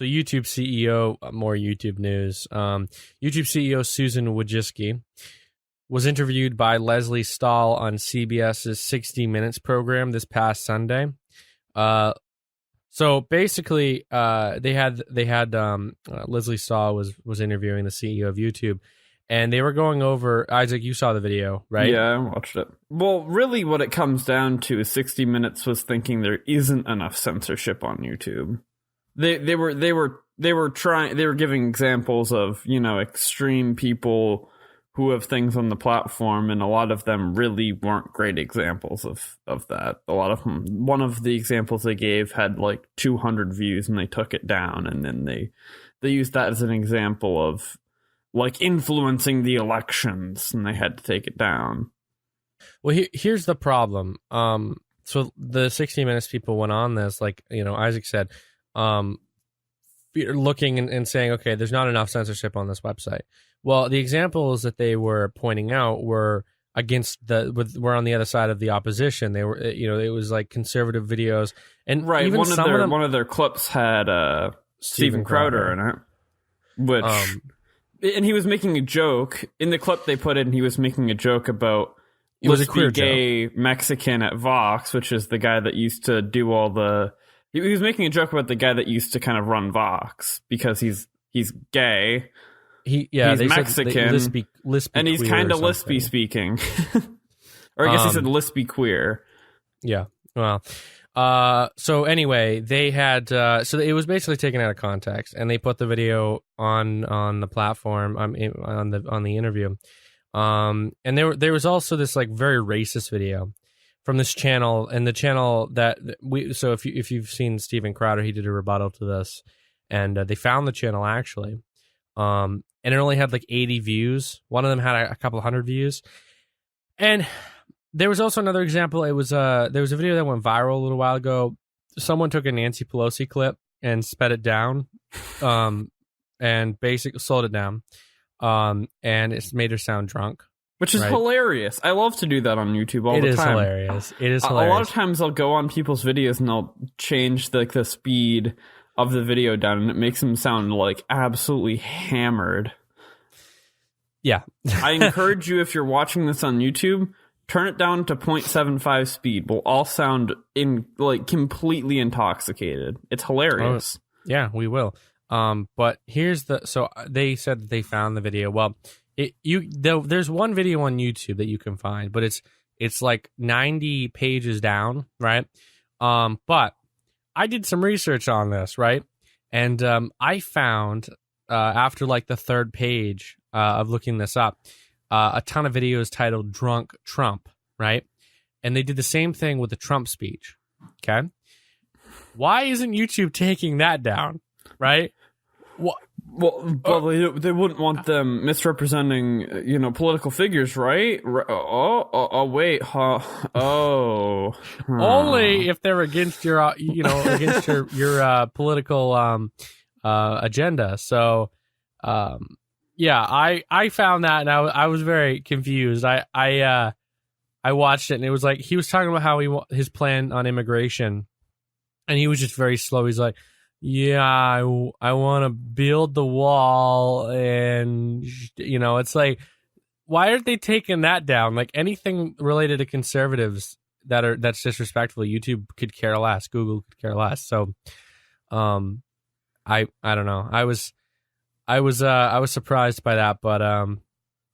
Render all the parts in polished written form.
So YouTube CEO, more YouTube news. YouTube CEO Susan Wojcicki was interviewed by Leslie Stahl on CBS's 60 Minutes program this past Sunday. So basically, they had Leslie Stahl was interviewing the CEO of YouTube, and they were going over. Isaac, you saw the video, right? Yeah, I watched it. Well, really, what it comes down to is 60 Minutes was thinking there isn't enough censorship on YouTube. They were giving examples of, extreme people who have things on the platform, and a lot of them really weren't great examples of that. A lot of them, one of the examples they gave had like 200 views, and they took it down, and then they used that as an example of like influencing the elections, and they had to take it down. Well, here's the problem. So the 60 Minutes people went on this, like, Isaac said, looking and saying, okay, there's not enough censorship on this website. Well, the examples that they were pointing out were were on the other side of the opposition. They were, it was like conservative videos, and right. Even one of their clips had Steven Crowder in it, which and he was making a joke in the clip they put in. He was making a joke about the gay Mexican at Vox, which is the guy that used to do all the. He was making a joke about the guy that used to kind of run Vox because he's gay. He's Mexican, lispy and he's kind of lispy speaking. Or I guess he said lispy queer. Yeah. Well, so anyway, they had so it was basically taken out of context, and they put the video on the platform on the interview. And there was also this like very racist video from this channel, and the channel that if you've seen Steven Crowder, he did a rebuttal to this, and they found the channel actually. And it only had like 80 views. One of them had a couple hundred views. And there was also another example. It was there was a video that went viral a little while ago. Someone took a Nancy Pelosi clip and sped it down, and basically slowed it down, and it's made her sound drunk. Which is hilarious. I love to do that on YouTube all the time. It is hilarious. It is hilarious. A lot of times I'll go on people's videos and I'll change the speed of the video down, and it makes them sound like absolutely hammered. Yeah. I encourage you, if you're watching this on YouTube, turn it down to 0.75 speed. We'll all sound completely intoxicated. It's hilarious. Yeah, we will. But here's so they said that they found the video. Well, there's one video on YouTube that you can find, but it's like 90 pages down, right? But I did some research on this, right? And I found after like the third page of looking this up, a ton of videos titled "Drunk Trump," right? And they did the same thing with the Trump speech. Okay, why isn't YouTube taking that down, right? Well, they wouldn't want them misrepresenting, political figures, right? Wait, huh? Oh, only if they're against your, against your political agenda. So, yeah, I found that, and I was very confused. I watched it, and it was like he was talking about how his plan on immigration, and he was just very slow. He's like, yeah, I want to build the wall, and it's like, why aren't they taking that down? Like anything related to conservatives that's disrespectful, YouTube could care less, Google could care less. So, I don't know. I was surprised by that, but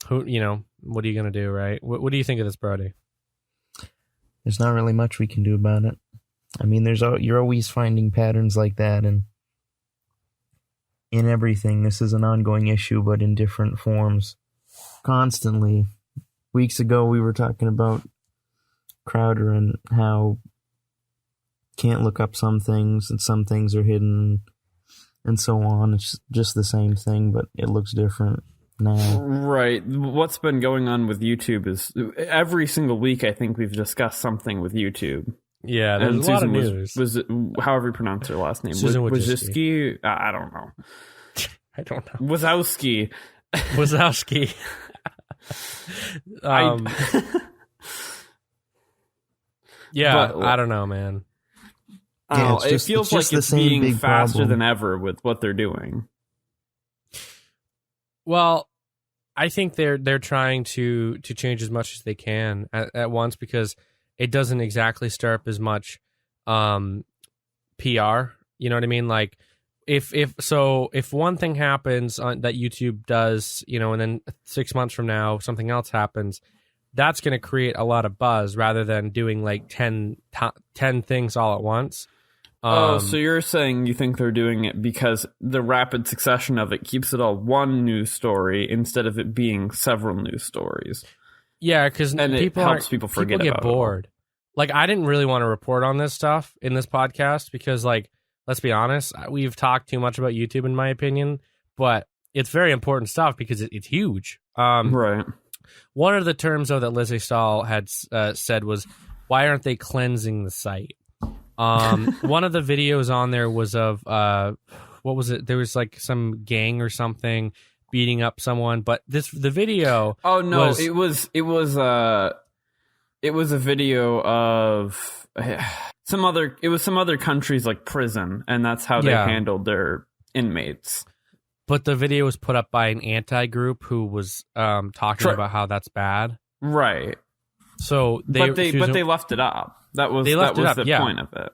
what are you gonna do, right? What do you think of this, Brody? There's not really much we can do about it. I mean, you're always finding patterns like that, and in everything. This is an ongoing issue, but in different forms, constantly. Weeks ago, we were talking about Crowder and how can't look up some things, and some things are hidden, and so on. It's just the same thing, but it looks different now. Right. What's been going on with YouTube is every single week, I think we've discussed something with YouTube. Yeah, there's a lot of news. Was it, however you pronounce her last name? Susan Wojcicki? I don't know. I don't know. Wojcicki. Yeah, but, I don't know, man. I don't know, it's it just- feels it's like just the it's same being big faster problem. than ever with what they're doing. Well, I think they're trying to change as much as they can at once, because it doesn't exactly stir up as much PR. You know what I mean? Like if one thing happens that YouTube does, and then 6 months from now something else happens, that's going to create a lot of buzz rather than doing like 10 things all at once. So you're saying you think they're doing it because the rapid succession of it keeps it all one news story instead of it being several news stories. Yeah, because it helps people forget get about it all. bored. Like, I didn't really want to report on this stuff in this podcast because, like, let's be honest, we've talked too much about YouTube, in my opinion, but it's very important stuff because it's huge. Right. One of the terms, though, that Lizzie Stahl had said was, why aren't they cleansing the site? One of the videos on there was of, what was it? There was, like, some gang or something beating up someone, but the video... Oh, no, was, it was a video of some other country's like prison, and that's how they handled their inmates. But the video was put up by an anti-group who was talking about how that's bad. Right. So they left it up. That was the point of it.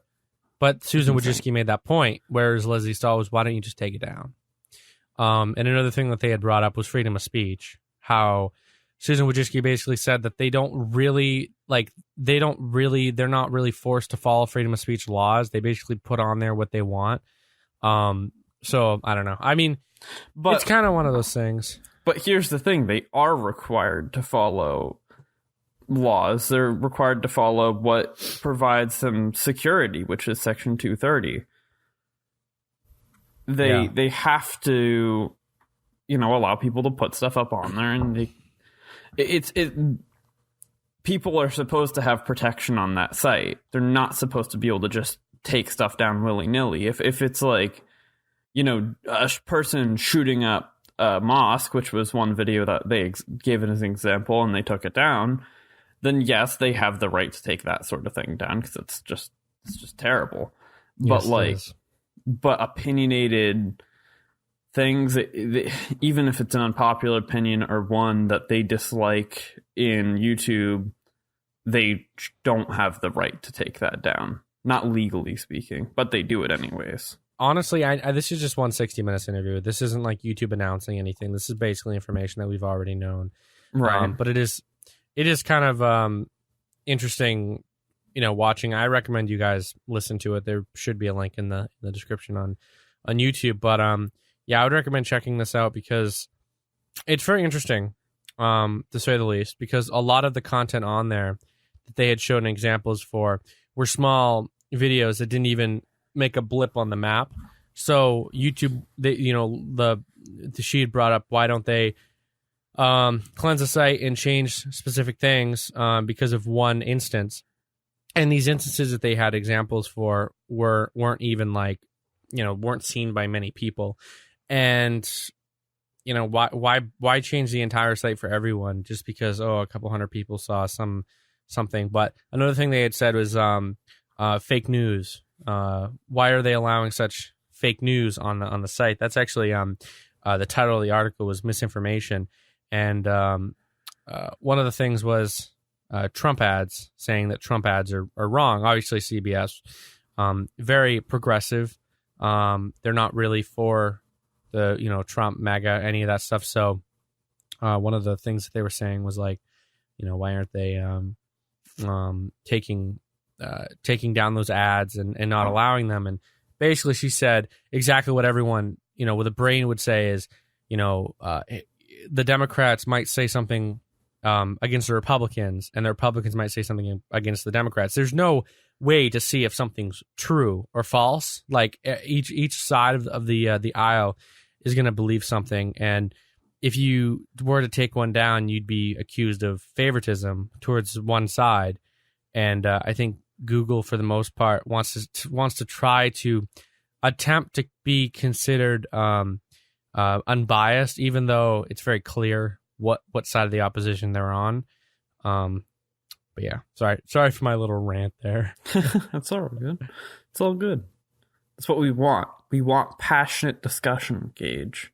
But Susan Wojcicki made that point, whereas Leslie Stahl was, why don't you just take it down? And another thing that they had brought up was freedom of speech. How Susan Wojcicki basically said that they're not really forced to follow freedom of speech laws. They basically put on there what they want. So I don't know. I mean, but it's kind of one of those things. But here's the thing. They are required to follow laws. They're required to follow what provides them security, which is Section 230. They have to, allow people to put stuff up on there, and people are supposed to have protection on that site. They're not supposed to be able to just take stuff down willy-nilly. If it's like, a person shooting up a mosque, which was one video that they gave it as an example, and they took it down, then yes, they have the right to take that sort of thing down because it's just terrible. Yes, but opinionated things, even if it's an unpopular opinion or one that they dislike in YouTube, they don't have the right to take that down. Not legally speaking, but they do it anyways. Honestly, this is just one 60 Minutes interview. This isn't like YouTube announcing anything. This is basically information that we've already known. Right. But it is kind of interesting, watching. I recommend you guys listen to it. There should be a link in the description on YouTube. But yeah, I would recommend checking this out because it's very interesting, to say the least, because a lot of the content on there that they had shown examples for were small videos that didn't even make a blip on the map. So YouTube, she had brought up, why don't they cleanse the site and change specific things because of one instance. And these instances that they had examples for weren't even like, weren't seen by many people. And why change the entire site for everyone just because a couple hundred people saw something. But another thing they had said was fake news. Why are they allowing such fake news on the site? That's actually the title of the article was misinformation. And one of the things was Trump ads, saying that Trump ads are wrong. Obviously, CBS, very progressive. They're not really for the Trump, MAGA, any of that stuff. So one of the things that they were saying was like, why aren't they taking down those ads and not allowing them? And basically, she said exactly what everyone with a brain would say is, the Democrats might say something against the Republicans, and the Republicans might say something against the Democrats. There's no way to see if something's true or false. Like each side of the aisle is going to believe something, and if you were to take one down, you'd be accused of favoritism towards one side. And I think Google, for the most part, wants to try to attempt to be considered unbiased, even though it's very clear what side of the opposition they're on. But yeah, sorry for my little rant there. That's all good. It's all good. That's what we want. We want passionate discussion, Gage.